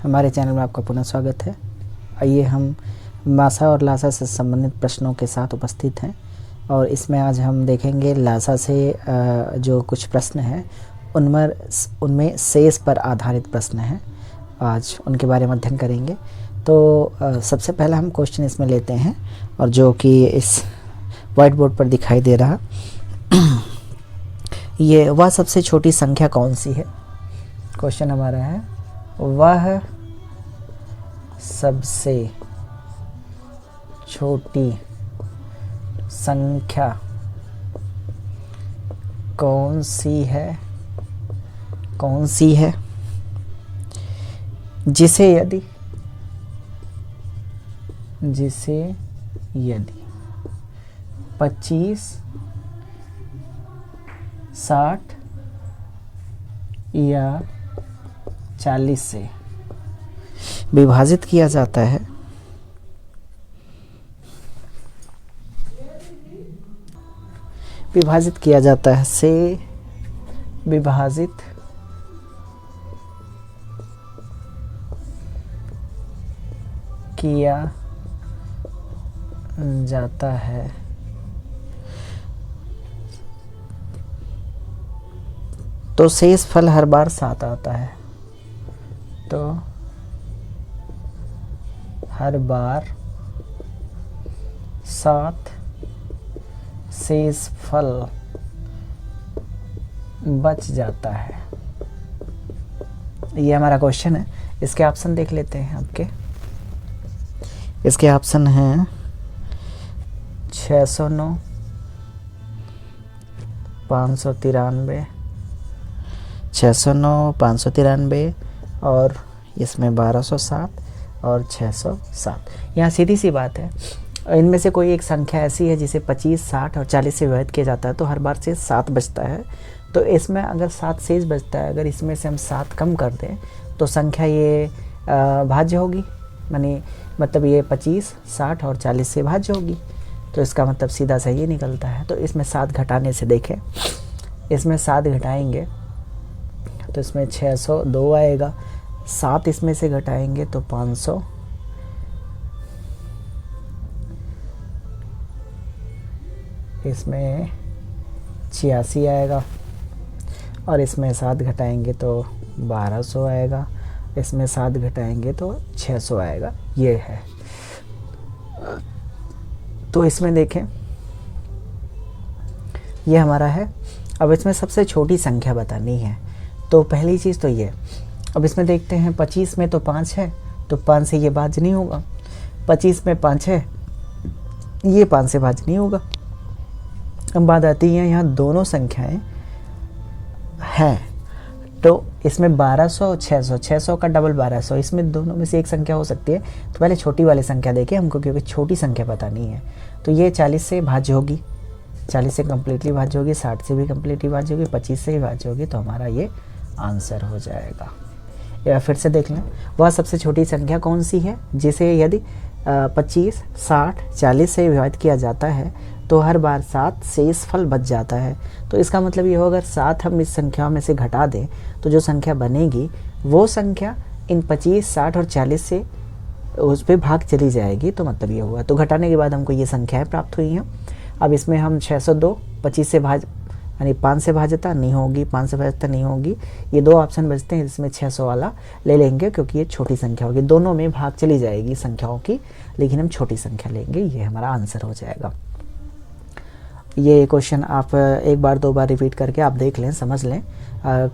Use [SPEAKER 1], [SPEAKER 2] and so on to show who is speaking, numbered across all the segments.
[SPEAKER 1] हमारे चैनल में आपका पुनः स्वागत है। आइए हम मासा और लासा से संबंधित प्रश्नों के साथ उपस्थित हैं और इसमें आज हम देखेंगे लासा से जो कुछ प्रश्न हैं उनमें शेष पर आधारित प्रश्न हैं। आज उनके बारे में अध्ययन करेंगे। तो सबसे पहला हम क्वेश्चन इसमें लेते हैं और जो कि इस व्हाइट बोर्ड पर दिखाई दे रहा ये वह सबसे छोटी संख्या कौन सी है। क्वेश्चन हमारा है वह सबसे छोटी संख्या कौन सी है जिसे यदि 25, 60 या 40 से विभाजित किया जाता है से विभाजित किया जाता है तो शेष फल हर बार 7 आता है। तो हर बार 7 शेष फल बच जाता है। ये हमारा क्वेश्चन है। इसके ऑप्शन देख लेते हैं आपके। इसके ऑप्शन हैं 609, 593, 609, 593 और इसमें 1207 और 607। यहाँ सीधी सी बात है, इनमें से कोई एक संख्या ऐसी है जिसे 25, 60 और 40 से विभाजित किया जाता है तो हर बार से 7 बचता है। तो इसमें अगर 7 शेष बचता है, अगर इसमें से हम 7 कम कर दें तो संख्या ये भाज्य होगी, मतलब ये 25, 60 और 40 से भाज्य होगी। तो इसका मतलब सीधा सा ये निकलता है। तो इसमें 7 घटाने से देखें, इसमें 7 घटाएंगे तो इसमें 602 आएगा। 7 इसमें से घटाएंगे तो 500, इसमें 86 आएगा और इसमें 7 घटाएंगे तो 1200 आएगा, इसमें 7 घटाएंगे तो 600 आएगा। ये है। तो इसमें देखें ये हमारा है। अब इसमें सबसे छोटी संख्या बतानी है तो पहली चीज़ तो ये। अब इसमें देखते हैं 25 में तो 5 है तो 5 से ये भाज्य नहीं होगा। 25 में 5 है, ये 5 से भाज्य नहीं होगा। अब बात आती है यहाँ दोनों संख्याएं हैं तो इसमें 1200 और 600, 600 का डबल 1200, इसमें दोनों में से एक संख्या हो सकती है। तो पहले छोटी वाली संख्या देखें हमको, क्योंकि छोटी संख्या बतानी है। तो ये 40 से भाज्य होगी, 40 से कम्प्लीटली भाज्य होगी, 60 से भी कम्प्लीटली भाज्य होगी, 25 से भी भाज्य होगी। तो हमारा ये आंसर हो जाएगा। या फिर से देख लें, वह सबसे छोटी संख्या कौन सी है जिसे यदि 25, 60, 40 से विभाजित किया जाता है तो हर बार 7 शेष फल बच जाता है। तो इसका मतलब ये हो, अगर 7 हम इस संख्या में से घटा दें तो जो संख्या बनेगी वो संख्या इन 25, 60 और 40 से उस पर भाग चली जाएगी। तो मतलब ये हुआ। तो घटाने के बाद हमको ये संख्याएं प्राप्त हुई हैं। अब इसमें हम 602 25 से यानी 5 से भाजता नहीं होगी, 5 से भाजता नहीं होगी। ये 2 ऑप्शन बचते हैं, इसमें 600 वाला ले लेंगे क्योंकि ये छोटी संख्या होगी। दोनों में भाग चली जाएगी संख्याओं की, लेकिन हम छोटी संख्या लेंगे। ये हमारा आंसर हो जाएगा। ये क्वेश्चन आप एक बार 2 बार रिपीट करके आप देख लें, समझ लें।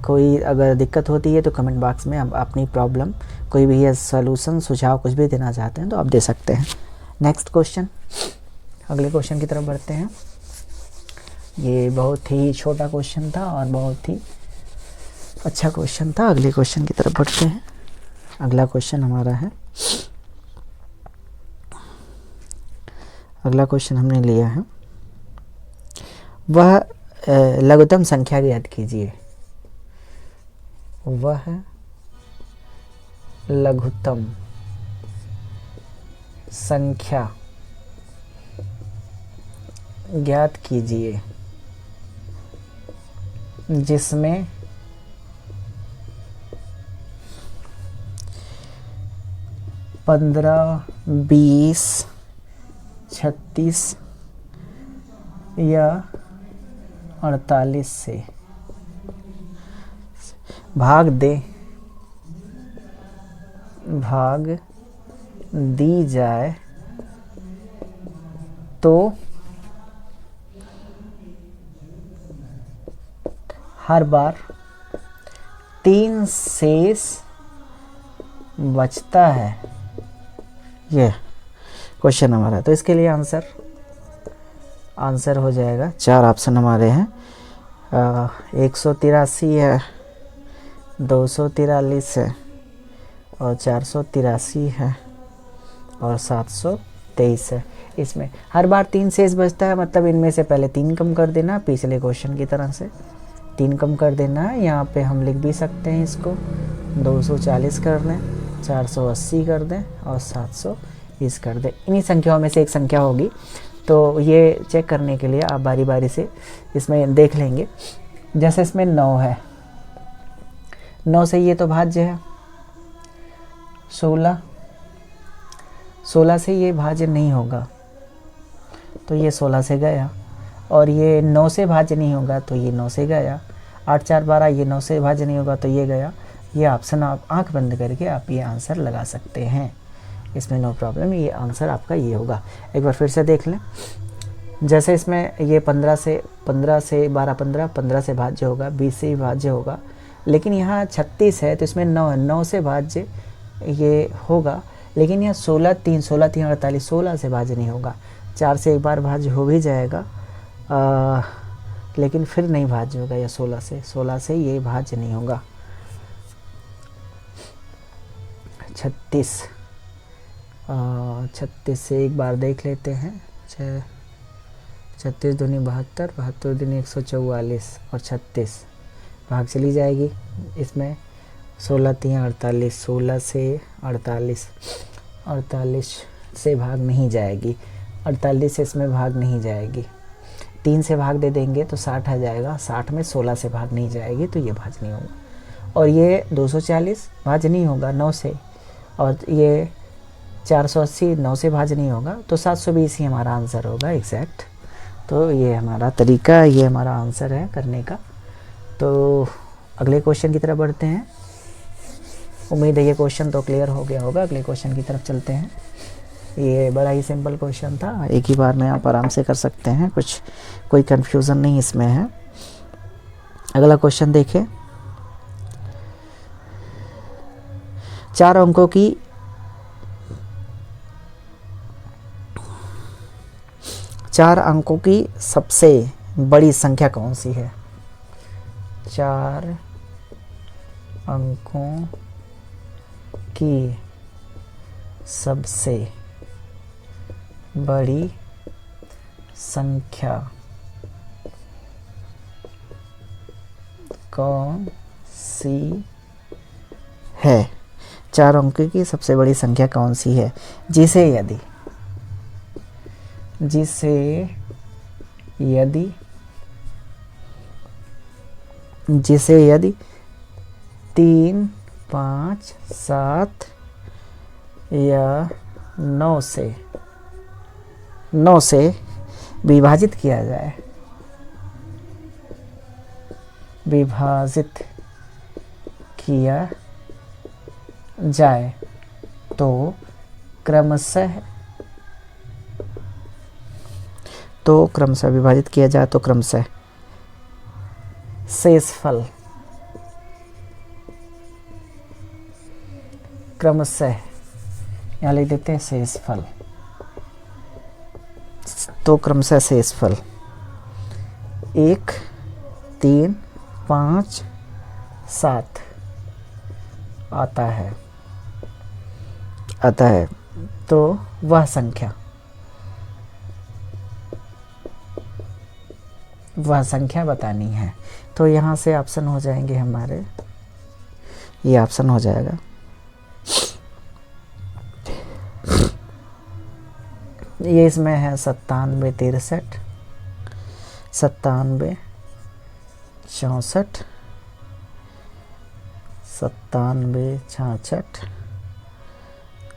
[SPEAKER 1] कोई अगर दिक्कत होती है तो कमेंट बॉक्स में आप अपनी प्रॉब्लम, कोई भी सॉल्यूशन, सुझाव कुछ भी देना चाहते हैं तो आप दे सकते हैं। नेक्स्ट क्वेश्चन, अगले क्वेश्चन की तरफ बढ़ते हैं। ये बहुत ही छोटा क्वेश्चन था और बहुत ही अच्छा क्वेश्चन था। अगले क्वेश्चन की तरफ बढ़ते हैं। अगला क्वेश्चन हमारा है, अगला क्वेश्चन हमने लिया है, वह लघुत्तम संख्या ज्ञात कीजिए। वह लघुत्तम संख्या ज्ञात कीजिए जिसमें 15, 20, 36 या 48 से भाग दी जाए तो हर बार 3 शेष बचता है। ये क्वेश्चन हमारा, तो इसके लिए आंसर हो जाएगा, 4 ऑप्शन हमारे हैं। 183 है, 243 है और 483 है और 723 है। इसमें हर बार 3 शेष बचता है, मतलब इनमें से पहले 3 कम कर देना, पिछले क्वेश्चन की तरह से 3 कम कर देना है। यहाँ पे हम लिख भी सकते हैं इसको 240 कर दें, 480 कर दें और 720 कर दें। इन्हीं संख्याओं में से एक संख्या होगी, तो ये चेक करने के लिए आप बारी बारी से इसमें देख लेंगे। जैसे इसमें 9 है, 9 से ये तो भाज्य है। 16 से ये भाज्य नहीं होगा, तो ये 16 से गया। और ये 9 से भाज्य नहीं होगा, तो ये 9 से गया। 8 4 12, ये 9 से भाज्य नहीं होगा, तो ये गया। ये ऑप्शन आप आंख बंद करके आप ये आंसर लगा सकते हैं, इसमें नो प्रॉब्लम। ये आंसर आपका ये होगा। एक बार फिर से देख लें। जैसे इसमें ये 15 से 12 15 से भाज्य होगा, 20 से ही भाज्य होगा। लेकिन यहाँ 36 है, तो इसमें 9 है, 9 से भाज्य ये होगा। लेकिन यहाँ 16 3 48, 16 से भाज्य नहीं होगा। 4 से एक बार भाज्य हो भी जाएगा, लेकिन फिर नहीं भाज्य होगा। या 16 से ये भाज्य नहीं होगा। 36 से एक बार देख लेते हैं। 36 दूनी 72, 72 दूनी 144 और 36 भाग चली जाएगी। इसमें 16 3 48, 16 से 48 से भाग नहीं जाएगी। 48 से इसमें भाग नहीं जाएगी। 3 से भाग दे देंगे तो 60 आ जाएगा। 60 में 16 से भाग नहीं जाएगी, तो ये भाज नहीं होगा। और ये 240 भाज नहीं होगा 9 से, और ये 480 9 से भाज नहीं होगा, तो 720 ही हमारा आंसर होगा एग्जैक्ट। तो ये हमारा तरीका, ये हमारा आंसर है करने का। तो अगले क्वेश्चन की तरफ बढ़ते हैं। उम्मीद है ये क्वेश्चन तो क्लियर हो गया होगा। अगले क्वेश्चन की तरफ चलते हैं। ये बड़ा ही सिंपल क्वेश्चन था, एक ही बार में आप आराम से कर सकते हैं, कोई कंफ्यूजन नहीं इसमें है। अगला क्वेश्चन देखिए। 4 अंकों की सबसे बड़ी संख्या कौन सी है? 4 अंकों की सबसे बड़ी संख्या कौन सी है? 4 अंकों की सबसे बड़ी संख्या कौन सी है जिसे यदि 3 5 7 या 9 से विभाजित किया जाए, तो क्रमशः विभाजित किया जाए तो क्रमशः शेषफल यहाँ लिख देते हैं शेषफल। तो क्रमशः शेषफल 1 3 5 7 आता है। तो वह संख्या बतानी है। तो यहाँ से ऑप्शन हो जाएंगे हमारे, ये ऑप्शन हो जाएगा। ये इसमें है 97 63, 97 64, 97 66,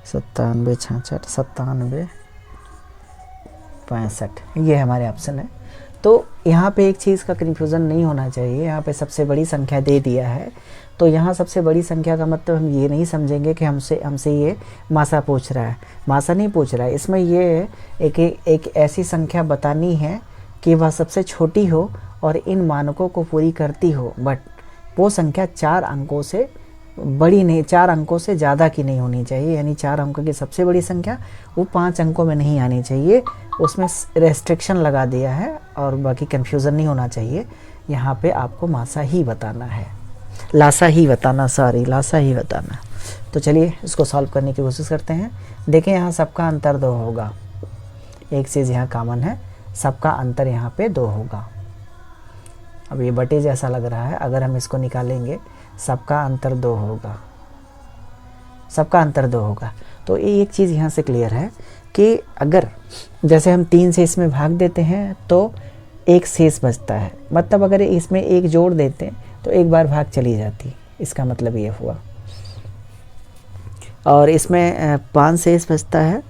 [SPEAKER 1] 97 66 97 65, ये हमारे ऑप्शन है। तो यहाँ पे एक चीज़ का कन्फ्यूज़न नहीं होना चाहिए, यहाँ पे सबसे बड़ी संख्या दे दिया है, तो यहाँ सबसे बड़ी संख्या का मतलब हम ये नहीं समझेंगे कि हमसे ये मासा पूछ रहा है। मासा नहीं पूछ रहा है, इसमें ये है एक ऐसी संख्या बतानी है कि वह सबसे छोटी हो और इन मानकों को पूरी करती हो, बट वो संख्या 4 अंकों से बड़ी नहीं, 4 अंकों से ज़्यादा की नहीं होनी चाहिए। यानी 4 अंकों की सबसे बड़ी संख्या वो 5 अंकों में नहीं आनी चाहिए, उसमें रेस्ट्रिक्शन लगा दिया है। और बाकी कन्फ्यूज़न नहीं होना चाहिए, यहाँ पे आपको मासा ही बताना है, लासा ही बताना, लासा ही बताना। तो चलिए इसको सॉल्व करने की कोशिश करते हैं। देखें यहाँ सबका अंतर 2 होगा, एक चीज़ यहाँ कॉमन है, सबका अंतर यहाँ पे 2 होगा। अब ये बटे जैसा लग रहा है, अगर हम इसको निकालेंगे सबका अंतर 2 होगा, सबका अंतर 2 होगा। तो ये एक चीज़ यहाँ से क्लियर है कि अगर जैसे हम 3 से इसमें भाग देते हैं तो एक शेष बचता है, मतलब अगर इसमें 1 जोड़ देते हैं तो एक बार भाग चली जाती, इसका मतलब ये हुआ। और इसमें 5 शेष बचता है,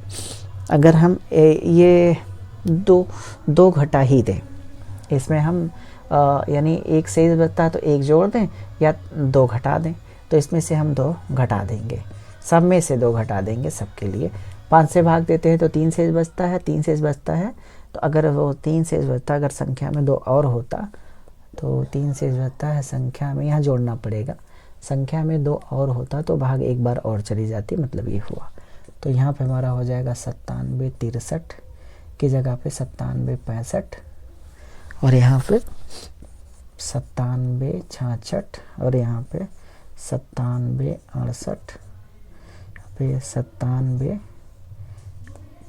[SPEAKER 1] अगर हम ये दो घटा ही दें, इसमें हम यानी 1 शेष बचता है तो 1 जोड़ दें या 2 घटा दें, तो इसमें से हम 2 घटा देंगे, सब में से 2 घटा देंगे सबके लिए। 5 से भाग देते हैं तो 3 शेष बचता है, 3 शेष बचता है, तो अगर वो 3 शेष बचता, अगर संख्या में 2 और होता तो 3 शेष बचता है, संख्या में यहाँ जोड़ना पड़ेगा, संख्या में 2 और होता तो भाग एक बार और चली जाती, मतलब ये हुआ। तो यहाँ पे हमारा हो जाएगा 97 63 की जगह पे 97 65, और यहाँ पे 97 66, और यहाँ पे 97 68, पे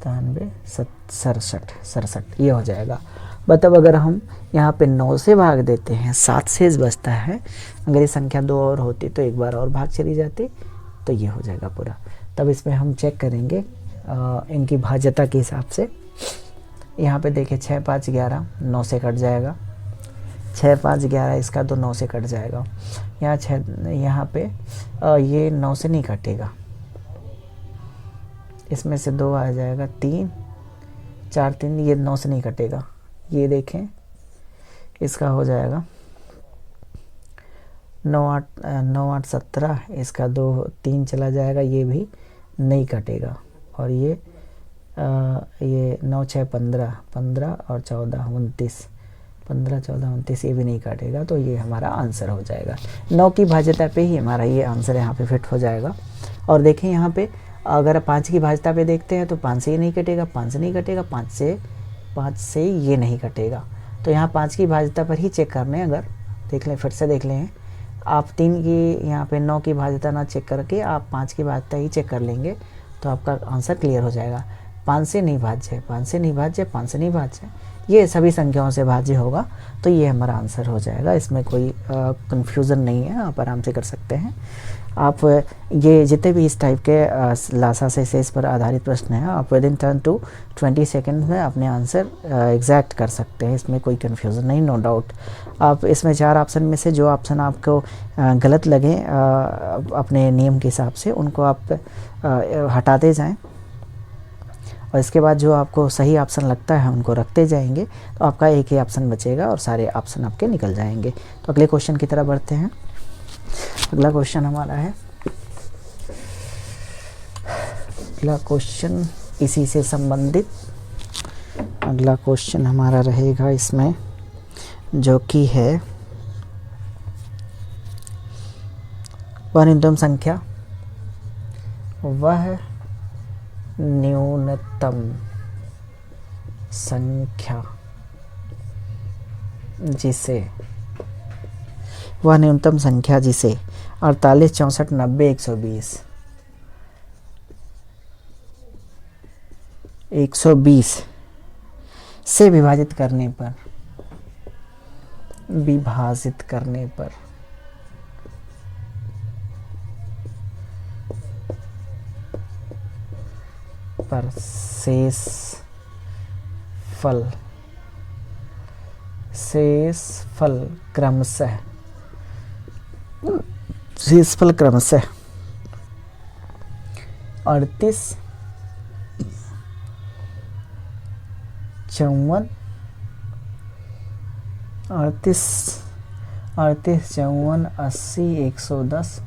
[SPEAKER 1] 97 67 ये हो जाएगा। मतलब अगर हम यहाँ पे 9 से भाग देते हैं, 7 शेष बचता है, अगर ये संख्या 2 और होती तो एक बार और भाग चली जाती, तो ये हो जाएगा पूरा। तब इसमें हम चेक करेंगे इनकी भाज्यता के हिसाब से। यहाँ पे देखिए 6 5 11 9 से कट जाएगा, 6 5 11 इसका तो 9 से कट जाएगा। यहाँ पे ये 9 से नहीं कटेगा, इसमें से 2 आ जाएगा, 3 4 3, ये 9 से नहीं कटेगा। ये देखें इसका हो जाएगा 9 8 17, इसका 2 3 चला जाएगा, ये भी नहीं कटेगा। और ये 9 6 15 15 और 14 29, 15 14 29, ये भी नहीं काटेगा। तो ये हमारा आंसर हो जाएगा, 9 की भाज्यता पे ही हमारा ये आंसर यहाँ पे फिट हो जाएगा। और देखें यहाँ पे अगर 5 की भाज्यता पे देखते हैं तो 5 से ये नहीं कटेगा, 5 से नहीं कटेगा, 5 से ये नहीं कटेगा। तो यहाँ 5 की भाज्यता पर ही चेक करने, अगर देख लें, फिर से देख लें, आप 3 की यहाँ पे 9 की भाज्यता ना चेक करके आप 5 की भाज्यता ही चेक कर लेंगे तो आपका आंसर क्लियर हो जाएगा। 5 से नहीं भाज्य, 5 से नहीं भाज्य, 5 से नहीं भाज्य, ये सभी संख्याओं से भाज्य होगा, तो ये हमारा आंसर हो जाएगा। इसमें कोई कन्फ्यूज़न नहीं है, आप आराम से कर सकते हैं। आप ये जितने भी इस टाइप के लासा से शेष पर आधारित प्रश्न हैं, आप विद इन 10 to 20 सेकेंड में अपने आंसर एग्जैक्ट कर सकते हैं, इसमें कोई कन्फ्यूज़न नहीं, नो डाउट। आप इसमें 4 ऑप्शन में से जो ऑप्शन आपको गलत लगे अपने नियम के हिसाब से, उनको आप हटाते जाएं, और इसके बाद जो आपको सही ऑप्शन लगता है उनको रखते जाएंगे, तो आपका एक ही ऑप्शन बचेगा और सारे ऑप्शन आपके निकल जाएंगे। तो अगले क्वेश्चन की तरफ बढ़ते हैं। अगला क्वेश्चन हमारा है, अगला क्वेश्चन इसी से संबंधित अगला क्वेश्चन हमारा रहेगा इसमें, जो कि है वह न्यूनतम संख्या, वह न्यूनतम संख्या जिसे 48 64 90 120 से विभाजित करने पर शेषफल क्रमशः 38 54 38 54 80 110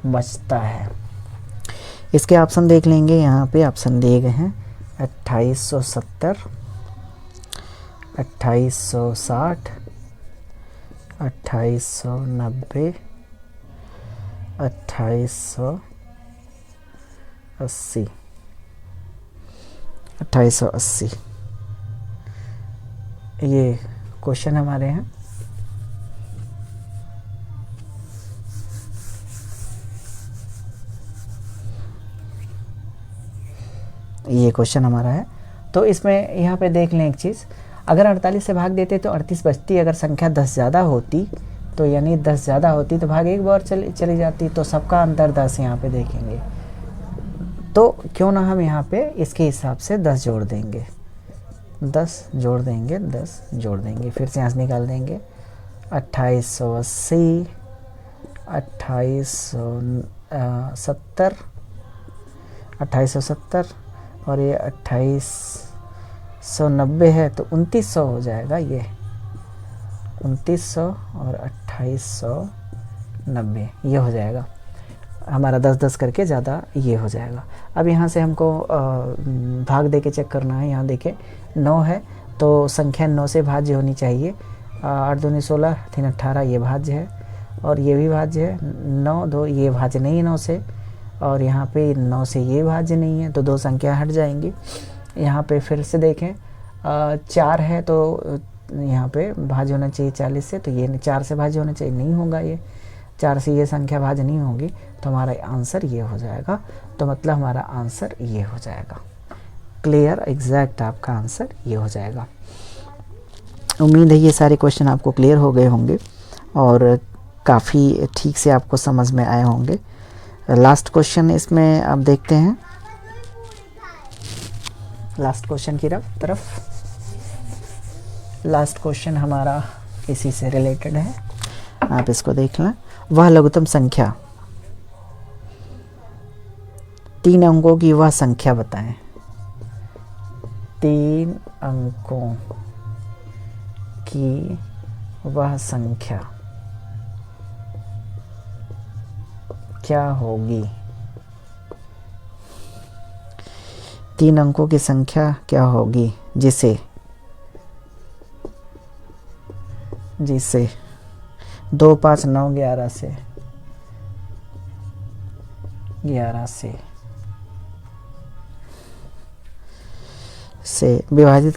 [SPEAKER 1] बचता है। इसके ऑप्शन देख लेंगे। यहाँ पे ऑप्शन दिए गए हैं 2870, 2860, 2890, 2880, 2880 ये क्वेश्चन हमारे हैं। ये क्वेश्चन हमारा है। तो इसमें यहाँ पे देख लें एक चीज़, अगर 48 से भाग देते तो 38 बचती। अगर संख्या 10 ज़्यादा होती तो यानी 10 ज़्यादा होती तो भाग एक बार चली जाती, तो सबका अंतर 10 यहाँ पे देखेंगे। तो क्यों ना हम यहाँ पे इसके हिसाब से 10 जोड़ देंगे, 10 जोड़ देंगे, 10 जोड़ देंगे, फिर से यहाँ से निकाल देंगे 2880, 2870, 2870 और ये 2890 है तो 2900 हो जाएगा। ये 2900 और 2890 ये हो जाएगा हमारा 10-10 करके ज़्यादा ये हो जाएगा। अब यहाँ से हमको भाग दे के चेक करना है। यहाँ देखें 9 है तो संख्या 9 से भाज्य होनी चाहिए। 8 दूनी 16, 3 18 ये भाज्य है और ये भी भाज्य है। 9 2 ये भाज्य नहीं है 9 से, और यहाँ पे 9 से ये भाज्य नहीं है तो 2 संख्या हट जाएंगी। यहाँ पे फिर से देखें 4 है तो यहाँ पे भाज्य होना चाहिए 40 से, तो ये 4 से भाज्य होना चाहिए, नहीं होगा। ये 4 से ये संख्या भाज्य नहीं होगी तो हमारा आंसर ये हो जाएगा। तो मतलब हमारा आंसर ये हो जाएगा। क्लियर, एग्जैक्ट आपका आंसर ये हो जाएगा। उम्मीद है ये सारे क्वेश्चन आपको क्लियर हो गए होंगे और काफ़ी ठीक से आपको समझ में आए होंगे। लास्ट क्वेश्चन इसमें आप देखते हैं, लास्ट क्वेश्चन की तरफ। लास्ट क्वेश्चन हमारा इसी से रिलेटेड है, आप इसको देख लें। वह लघुत्तम संख्या 3 अंकों की वह संख्या बताएं। 3 अंकों की वह संख्या क्या होगी? 3 अंकों की संख्या क्या होगी जिसे 2 5 9 11 से विभाजित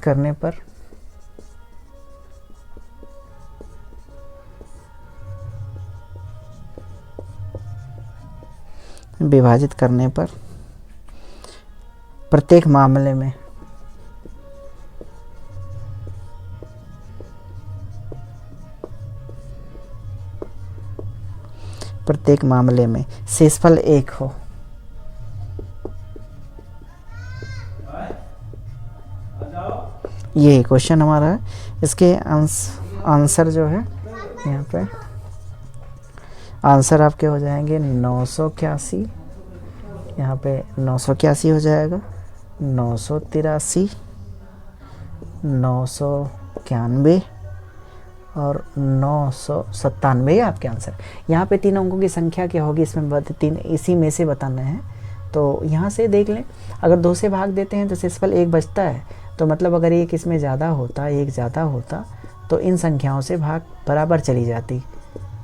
[SPEAKER 1] करने पर प्रत्येक मामले में शेषफल 1 हो। ये क्वेश्चन हमारा है। इसके आंसर जो है यहाँ पे आंसर आपके हो जाएंगे 981, यहाँ पे 981 हो जाएगा, 983, 991 और 997 आपके आंसर। यहाँ पे 3 अंकों की संख्या क्या होगी इसमें 3 इसी में से बताना है। तो यहाँ से देख लें, अगर 2 से भाग देते हैं तो शेषफल 1 बचता है। तो मतलब अगर एक इसमें ज़्यादा होता, एक ज़्यादा होता तो इन संख्याओं से भाग बराबर चली जाती।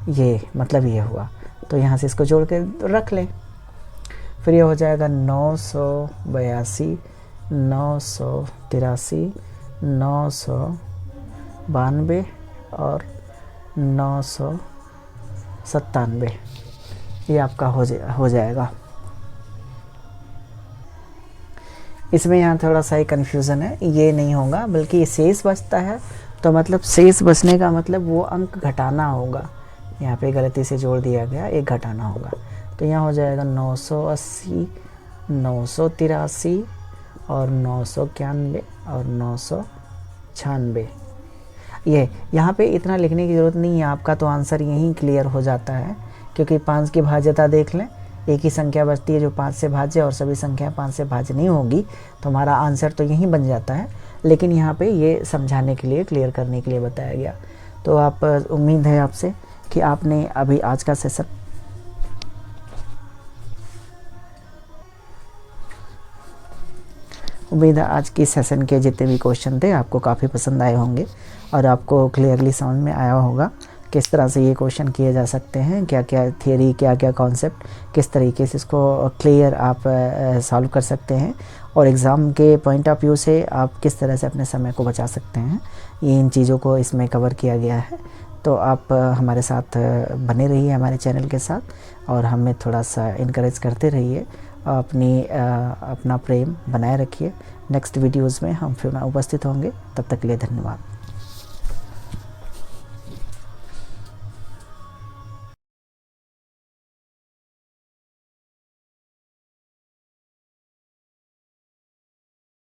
[SPEAKER 1] ये मतलब ये हुआ। तो यहाँ से इसको जोड़ के रख लें, फिर ये हो जाएगा 982, 983, 992 और 997। ये आपका हो जाएगा। इसमें यहाँ थोड़ा सा ही कन्फ्यूज़न है, ये नहीं होगा बल्कि शेष बचता है। तो मतलब शेष बचने का मतलब वो अंक घटाना होगा। यहाँ पे गलती से जोड़ दिया गया, एक घटाना होगा। तो यहाँ हो जाएगा 980, 983 और 991 और 996। ये यहाँ पे इतना लिखने की ज़रूरत नहीं है आपका, तो आंसर यहीं क्लियर हो जाता है। क्योंकि 5 की भाज्यता देख लें, एक ही संख्या बचती है जो 5 से भाज्य और सभी संख्याएं 5 से भाज्य नहीं होगी, तो हमारा आंसर तो यही बन जाता है। लेकिन यहाँ पे ये समझाने के लिए, क्लियर करने के लिए बताया गया। तो आप उम्मीद है आपसे कि आपने अभी आज का सेशन उम्मीद है आज की सेशन के जितने भी क्वेश्चन थे आपको काफ़ी पसंद आए होंगे और आपको क्लियरली समझ में आया होगा किस तरह से ये क्वेश्चन किए जा सकते हैं, क्या क्या थियरी, क्या क्या कॉन्सेप्ट, किस तरीके से इसको क्लियर आप सॉल्व कर सकते हैं और एग्ज़ाम के पॉइंट ऑफ व्यू से आप किस तरह से अपने समय को बचा सकते हैं। ये इन चीज़ों को इसमें कवर किया गया है। तो आप हमारे साथ बने रहिए, हमारे चैनल के साथ, और हमें थोड़ा सा इनकरेज करते रहिए, अपना प्रेम बनाए रखिए। नेक्स्ट वीडियोज़ में हम फिर उपस्थित होंगे, तब तक के लिए धन्यवाद।